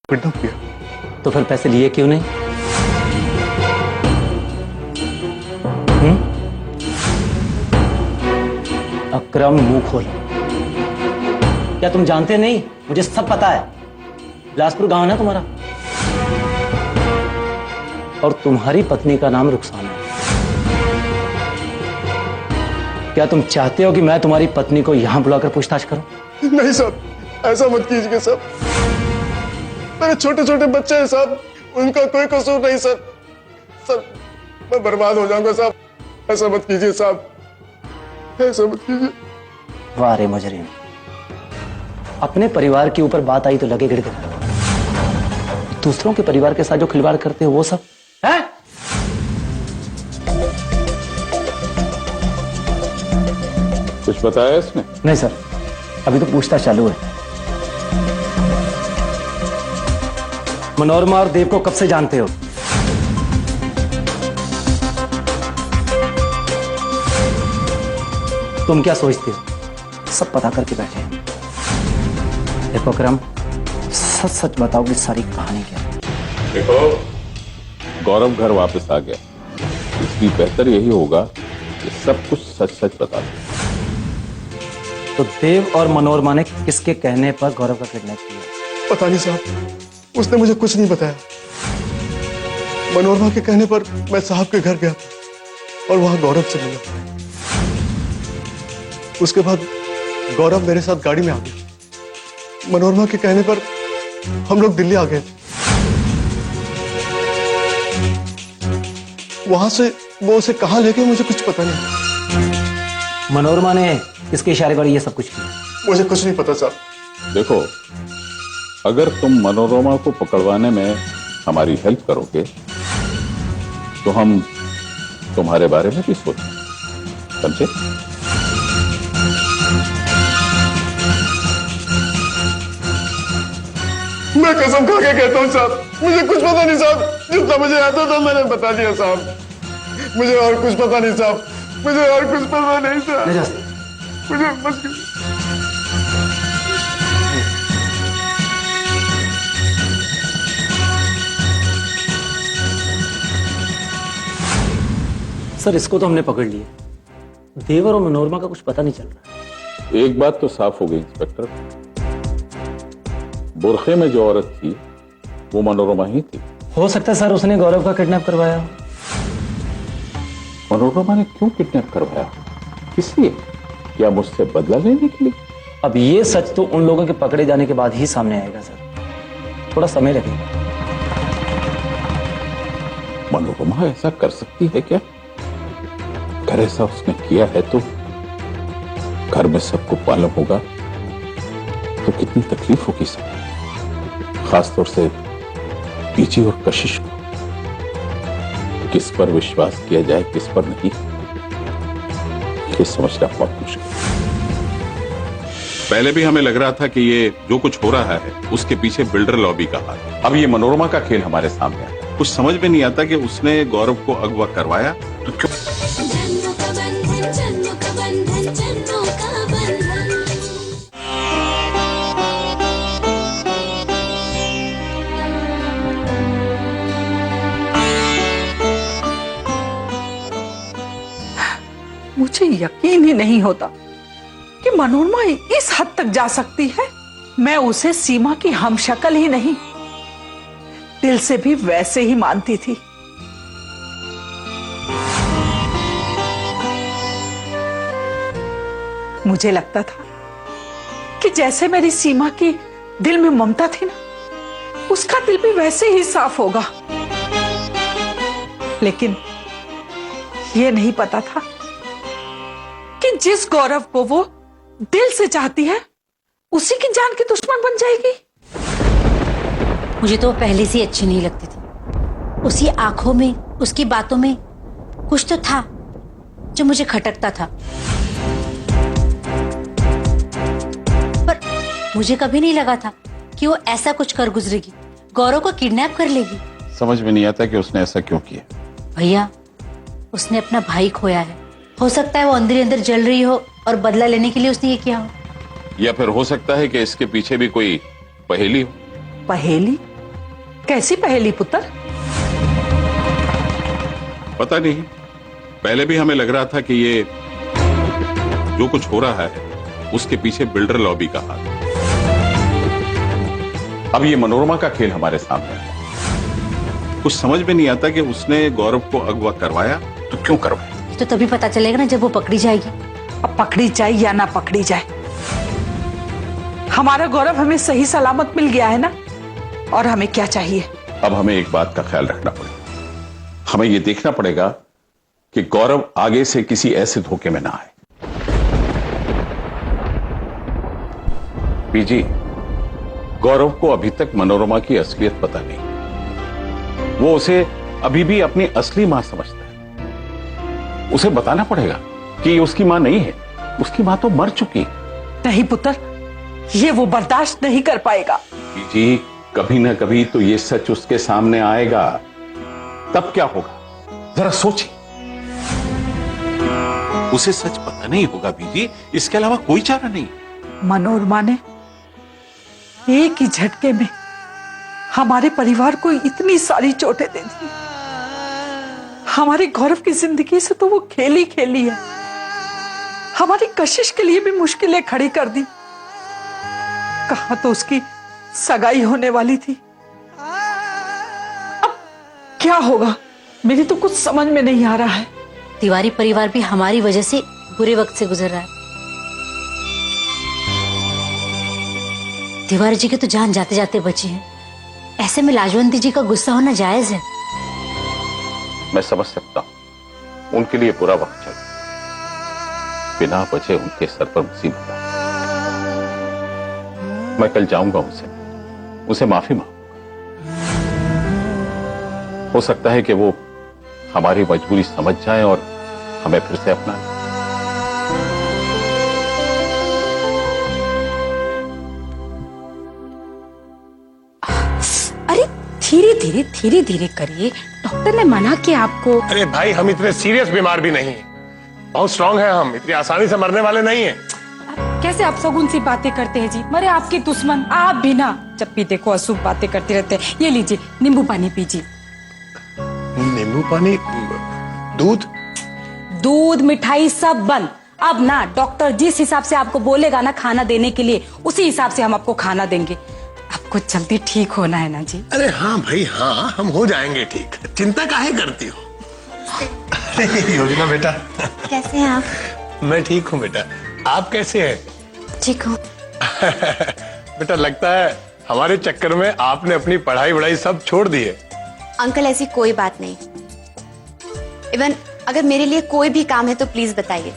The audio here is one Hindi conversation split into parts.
किडनैप किया। तो फिर पैसे लिए क्यों नहीं? अकरम, मुंह खोल। क्या तुम जानते नहीं? मुझे सब पता है। बिलासपुर गांव है ना तुम्हारा, और तुम्हारी पत्नी का नाम रुखसाना है। क्या तुम चाहते हो कि मैं तुम्हारी पत्नी को यहां बुलाकर पूछताछ करूं? नहीं साहब, ऐसा मत कीजिए साहब। मेरे छोटे छोटे बच्चे हैं साहब, उनका कोई कसूर नहीं सर। सर, मैं बर्बाद हो जाऊंगा साहब। ऐसा मत कीजिए साहब, ऐसा मत कीजिए। वाह रे मुजरिम, अपने परिवार के ऊपर बात आई तो लगे गिड़गिड़ाने। दूसरों के परिवार के साथ जो खिलवाड़ करते हो वो सब है? कुछ बताया इसने? नहीं सर, अभी तो पूछताछ चालू है। मनोरमा और देव को कब से जानते हो? तुम क्या सोचते हो? सब पता करके बैठे हैं। देखो अकरम, सच सच बताओ कि सारी कहानी क्या है। देखो, गौरव घर वापस आ गया, इसलिए बेहतर यही होगा कि सब कुछ सच सच बता दो। तो देव और मनोरमा ने किसके कहने पर गौरव का किडनैप किया? पता नहीं साहब, उसने मुझे कुछ नहीं बताया। मनोरमा के कहने पर मैं साहब के घर गया था और वहां गौरव से मिला। उसके बाद गौरव मेरे साथ गाड़ी में आ गया। मनोरमा के कहने पर हम लोग दिल्ली आ गए थे। वहां से वो उसे कहां ले गए मुझे कुछ पता नहीं। मनोरमा ने किसके इशारे पर ये सब कुछ किया? मुझे कुछ नहीं पता साहब। देखो, अगर तुम मनोरमा को पकड़वाने में हमारी हेल्प करोगे तो हम तुम्हारे बारे में भी सोचें, समझे? मैं कसम खा के कहता हूँ साहब, मुझे कुछ पता नहीं साहब। जितना मुझे आता था मैंने बता दिया साहब। मुझे और कुछ पता नहीं साहब, मुझे और कुछ पता नहीं साहब। मुझे बस सर, इसको तो हमने पकड़ लिया। देवर और मनोरमा का कुछ पता नहीं चल रहा। एक बात तो साफ हो गई इंस्पेक्टर, बुरखे में जो औरत थी वो मनोरमा ही थी। हो सकता है सर उसने गौरव का किडनैप करवाया। मनोरमा ने क्यों किडनैप करवाया? किस लिए? क्या मुझसे बदला लेने के लिए? अब ये सच तो उन लोगों के पकड़े जाने के बाद ही सामने आएगा सर, थोड़ा समय लगेगा। मनोरमा ऐसा कर सकती है क्या? अगर ऐसा उसने किया है तो घर में सबको मालूम होगा तो कितनी तकलीफ होगी सब, खासतौर से पीची और कशिश को। किस पर विश्वास किया जाए, किस पर नहीं, ये समझना बहुत मुश्किल। पहले भी हमें लग रहा था कि ये जो कुछ हो रहा है उसके पीछे बिल्डर लॉबी का हाथ है। अब ये मनोरमा का खेल हमारे सामने आया। कुछ समझ में नहीं आता कि उसने गौरव को अगवा करवाया तो क्यों। जन्मों का बंधन, जन्मों का बंधन, जन्मों का बंधन। मुझे यकीन ही नहीं होता कि मनोरमा इस हद तक जा सकती है। मैं उसे सीमा की हमशक्ल ही नहीं, दिल से भी वैसे ही मानती थी। मुझे लगता था कि जैसे मेरी सीमा की दिल में ममता थी ना, उसका दिल भी वैसे ही साफ होगा। लेकिन यह नहीं पता था कि जिस गौरव को वो दिल से चाहती है उसी की जान की दुश्मन बन जाएगी। मुझे तो वो पहले से अच्छी नहीं लगती थी। उसकी आंखों में, उसकी बातों में कुछ तो था जो मुझे खटकता था, पर मुझे कभी नहीं लगा था कि वो ऐसा कुछ कर गुजरेगी, गौरव को किडनैप कर लेगी। समझ में नहीं आता कि उसने ऐसा क्यों किया। भैया, उसने अपना भाई खोया है। हो सकता है वो अंदर ही अंदर जल रही हो और बदला लेने के लिए उसने ये किया हो। या फिर हो सकता है कि इसके पीछे भी कोई पहेली हो। पहेली? कैसी पहेली पुत्र? पता नहीं, पहले भी हमें लग रहा था कि ये जो कुछ हो रहा है उसके पीछे बिल्डर लॉबी का हाथ है। अब ये मनोरमा का खेल हमारे सामने है। कुछ समझ में नहीं आता कि उसने गौरव को अगवा करवाया तो क्यों करवाया। तो तभी पता चलेगा ना जब वो पकड़ी जाएगी। अब पकड़ी जाए या ना पकड़ी जाए, हमारा गौरव हमें सही सलामत मिल गया है ना। और हमें क्या चाहिए? अब हमें एक बात का ख्याल रखना पड़ेगा। हमें यह देखना पड़ेगा कि गौरव आगे से किसी ऐसे धोखे में ना आए। बीजी, गौरव को अभी तक मनोरमा की असलियत पता नहीं। वो उसे अभी भी अपनी असली मां समझता है। उसे बताना पड़ेगा कि ये उसकी मां नहीं है, उसकी मां तो मर चुकी है। नहीं पुत्र, ये वो बर्दाश्त नहीं कर पाएगा। जी, कभी ना कभी तो ये सच उसके सामने आएगा, तब क्या होगा जरा सोचिए। उसे सच पता नहीं होगा बीजी, इसके अलावा कोई चारा नहीं। मनोरमा ने एक ही झटके में हमारे परिवार को इतनी सारी चोटें दे दी। हमारे गौरव की जिंदगी से तो वो खेली खेली है, हमारी कशिश के लिए भी मुश्किलें खड़ी कर दी। कहां तो उसकी सगाई होने वाली थी, अब क्या होगा मेरी तो कुछ समझ में नहीं आ रहा है। तिवारी परिवार भी हमारी वजह से बुरे वक्त से गुजर रहा है। तिवारी जी की तो जान जाते जाते बची है, ऐसे में लाजवंती जी का गुस्सा होना जायज है। मैं समझ सकता हूं, उनके लिए बुरा वक्त चल, बिना वजह उनके सर पर मुसीबत आई। मैं कल जाऊंगा उनसे माफी मांगूंगा। हो सकता है कि वो हमारी मजबूरी समझ जाएं और हमें फिर से अपना लें। अरे धीरे धीरे करिए, डॉक्टर ने मना किया आपको। अरे भाई, हम इतने सीरियस बीमार भी नहीं हैं, बहुत स्ट्रांग हैं हम, इतनी आसानी से मरने वाले नहीं हैं। कैसे आप सगुन सी बातें करते हैं जी? मरे आपके दुश्मन आप भी ना, जब भी देखो अशुभ बातें करते रहते हैं। ये लीजिए नींबू पानी पीजिए। नींबू पानी? दूध मिठाई सब बंद। अब ना डॉक्टर जिस हिसाब से आपको बोलेगा ना खाना देने के लिए, उसी हिसाब से हम आपको खाना देंगे। आपको जल्दी ठीक होना है ना जी? अरे हाँ भाई हाँ, हम हो जाएंगे ठीक, चिंता काहे करती हो? योजना बेटा, कैसे हैं आप? मैं ठीक हूँ बेटा, आप कैसे हैं? ठीक हूँ। बेटा लगता है हमारे चक्कर में आपने अपनी पढ़ाई वढ़ाई सब छोड़ दी है। अंकल ऐसी कोई बात नहीं। इवन अगर मेरे लिए कोई भी काम है तो प्लीज बताइए।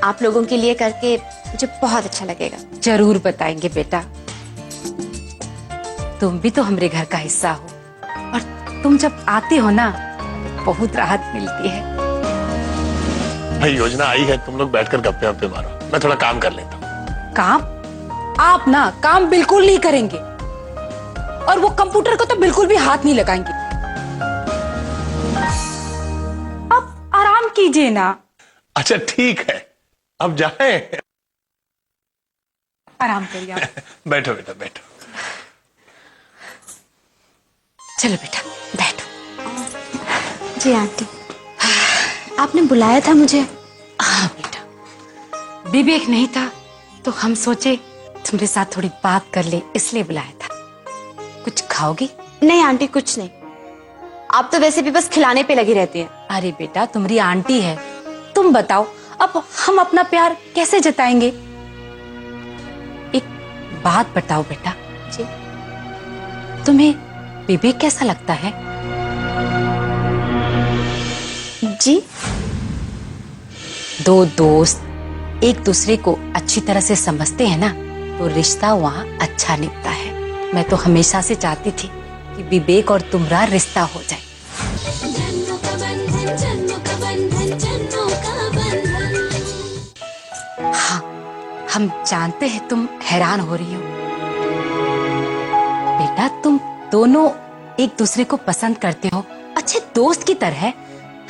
आप लोगों के लिए करके मुझे बहुत अच्छा लगेगा। जरूर बताएंगे बेटा, तुम भी तो हमारे घर का हिस्सा हो, और तुम जब आते हो ना बहुत राहत मिलती है। भाई योजना आई है, तुम लोग बैठकर गप्पे वप्पे मारो, मैं थोड़ा काम कर लेता हूँ। काम? आप ना काम बिल्कुल नहीं करेंगे, और वो कंप्यूटर को तो बिल्कुल भी हाथ नहीं लगाएंगे। अब आराम कीजिए ना। अच्छा ठीक है, अब जाएं। आराम करिए आप। बैठो बेटा बैठो। चलो बेटा बैठो। जी आंटी, आपने बुलाया था मुझे? हाँ बेटा, विवेक नहीं था तो हम सोचे तुम्हारे साथ थोड़ी बात कर ले, इसलिए बुलाया था। कुछ खाओगी? नहीं आंटी कुछ नहीं, आप तो वैसे भी बस खिलाने पे लगी रहती हैं। अरे बेटा तुम्हारी आंटी है, तुम बताओ अब हम अपना प्यार कैसे जताएंगे? एक बात बताओ बेटा, जी तुम्हें विवेक कैसा लगता है? जी, दो दोस्त एक दूसरे को अच्छी तरह से समझते हैं ना, तो रिश्ता वहाँ अच्छा निकलता है। मैं तो हमेशा से चाहती थी कि विवेक और तुम्हारा रिश्ता हो जाए। जन्मों का बंधन, जन्मों का बंधन, जन्मों का बंधन। हाँ, हम जानते हैं तुम हैरान हो रही हो बेटा, तुम दोनों एक दूसरे को पसंद करते हो अच्छे दोस्त की तरह,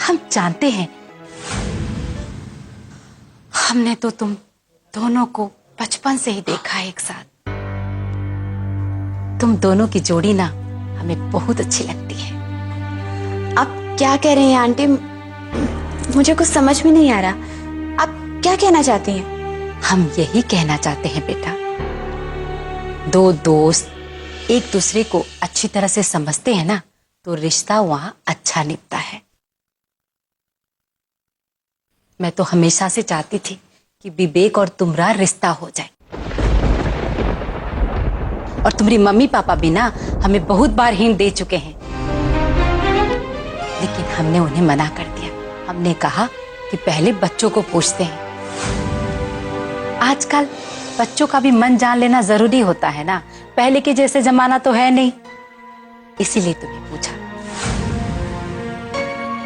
हम जानते हैं। हमने तो तुम दोनों को बचपन से ही देखा है एक साथ। तुम दोनों की जोड़ी ना हमें बहुत अच्छी लगती है। आप क्या कह रहे हैं आंटी? मुझे कुछ समझ में नहीं आ रहा। आप क्या कहना चाहती हैं? हम यही कहना चाहते हैं बेटा, दो दोस्त एक दूसरे को अच्छी तरह से समझते हैं ना, तो रिश्ता वहां अच्छा निभता है। मैं तो हमेशा से चाहती थी कि विवेक और तुम्हारा रिश्ता हो जाए, और तुम्हारी मम्मी पापा भी ना हमें बहुत बार हिंट दे चुके हैं, लेकिन हमने उन्हें मना कर दिया। हमने कहा कि पहले बच्चों को पूछते हैं। आजकल बच्चों का भी मन जान लेना जरूरी होता है ना, पहले के जैसे जमाना तो है नहीं, इसीलिए तुम्हें पूछा।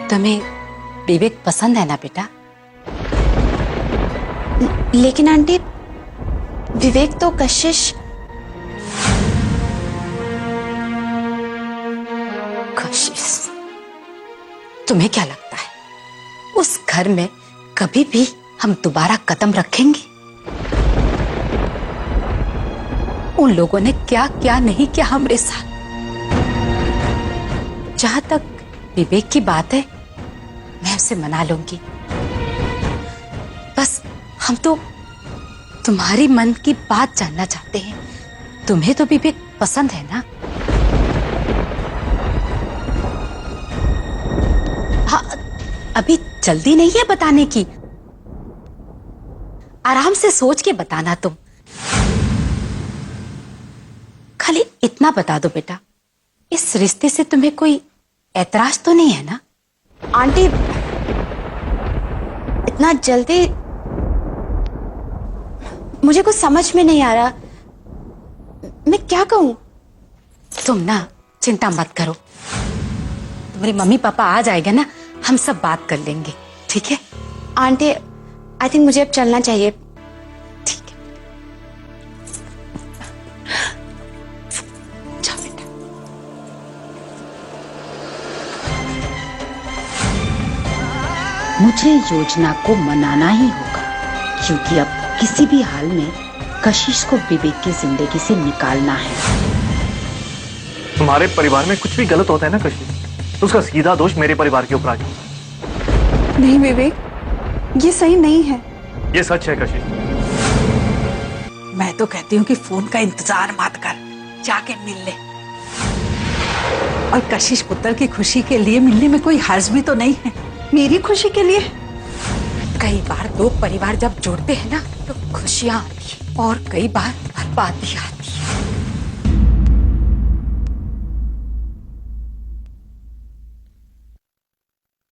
तुम्हें विवेक पसंद है ना बेटा? लेकिन आंटी, विवेक तो कशिश तुम्हें क्या लगता है उस घर में कभी भी हम दोबारा कदम रखेंगे? उन लोगों ने क्या क्या नहीं किया हमारे साथ। जहां तक विवेक की बात है, मैं उसे मना लूंगी। बस हम तो तुम्हारी मन की बात जानना चाहते हैं। तुम्हें तो विवेक पसंद है ना? हाँ, अभी जल्दी नहीं है बताने की, आराम से सोच के बताना। तुम खाली इतना बता दो बेटा, इस रिश्ते से तुम्हें कोई ऐतराज तो नहीं है ना? आंटी, इतना जल्दी मुझे कुछ समझ में नहीं आ रहा। मैं क्या कहूं? तुम ना चिंता मत करो, तुम्हारी मम्मी पापा आ जाएगा ना, हम सब बात कर लेंगे, ठीक है? आंटी, आई थिंक मुझे अब चलना चाहिए। ठीक है, जाओ बेटा। मुझे योजना को मनाना ही होगा, क्योंकि अब किसी भी हाल में कशिश को विवेक की जिंदगी से निकालना है। तुम्हारे परिवार में कुछ भी गलत होता है ना कशिश, तो उसका सीधा दोष मेरे परिवार के ऊपर आ जाता है। नहीं विवेक, ये सही नहीं है। ये सच है कशिश। मैं तो कहती हूँ कि फोन का इंतजार मत कर, जाके मिल ले। और कशिश पुत्र की खुशी के लिए मिलने में कोई हर्ज भी तो नहीं है। मेरी खुशी के लिए? कई बार दो परिवार जब जुड़ते हैं ना, तो खुशियां आती हैं, और कई बार बर्बादी आती है।